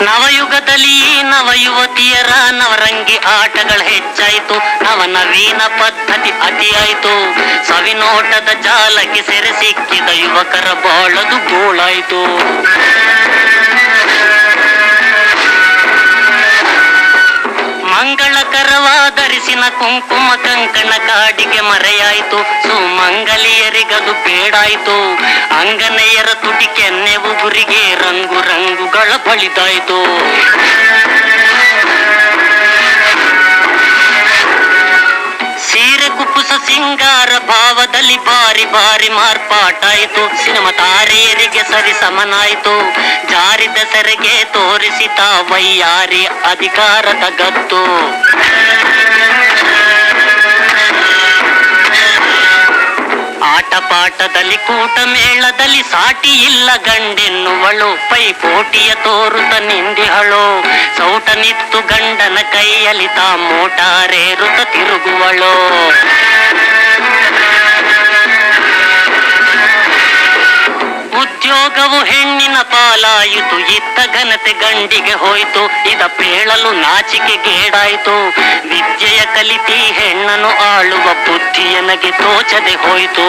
ನವಯುಗದಲ್ಲಿ ನವ ಯುವತಿಯರ ನವರಂಗಿ ಆಟಗಳು ಹೆಚ್ಚಾಯಿತು. ನವನವೀನ ಪದ್ಧತಿ ಅತಿಯಾಯಿತು. ಸವಿನೋಟದ ಜಾಲಕ್ಕೆ ಸೆರೆ ಸಿಕ್ಕಿದ ಯುವಕರ ಬಾಳದು ಗೋಳಾಯಿತು. ಮಂಗಳಕರವಾದರಿಸಿನ ಕುಂಕುಮ ಕಂಕಣ ಕಾಡಿಗೆ ಮರೆಯಾಯಿತು. ಸುಮಂಗಲಿಯರಿಗದು ಬೇಡಾಯಿತು. ಅಂಗನೆಯರ ತುಟಿ ಕೆನ್ನೆ ಉಗುರಿಗೆ ರಂಗು ರಂಗುಗಳ ಬಳಿದಾಯಿತು. ಸೀರೆ ಕುಪ್ಪುಸ ಸಿಂಗಾರ ಭಾವದಲ್ಲಿ ಬಾರಿ ಬಾರಿ ಮಾರ್ಪಾಟಾಯಿತು. ಸಿನಿಮಾ ತಾರೆಯರಿಗೆ ಸರಿ ಸಮನಾಯಿತು. ಜಾರಿದ ಸೆರೆಗೆ ತೋರಿಸಿತ ವೈಯಾರಿ ಅಧಿಕಾರದ ಗತ್ತು. ಆಟ ಪಾಠದಲ್ಲಿ ಕೂಟ ಮೇಳದಲ್ಲಿ ಸಾಟಿ ಇಲ್ಲ ಗಂಡೆನ್ನುವಳು. ಪೈಪೋಟಿಯ ತೋರುತ್ತ ನಿಂದಿಹಳು. ಸೌಟ ನಿತ್ತು ಗಂಡನ ಕೈಯಲ್ಲಿ ತಾ ಮೋಟಾರೇರುತ್ತ ತಿರುಗುವಳು. ಉದ್ಯೋಗವು ಹೆಣ್ಣಿನ ಪಾಲಾಯಿತು. ಇತ್ತ ಘನತೆ ಗಂಡಿಗೆ ಹೋಯ್ತು. ಇದ ಪೇಳಲು ನಾಚಿಕೆ ಗೇಡಾಯಿತು. ವಿದ್ಯೆಯ ಕಲಿತಿ ಹೆಣ್ಣನು ಆಳುವ ಬುದ್ಧಿಯನಗೆ ತೋಚದೆ ಹೋಯ್ತು.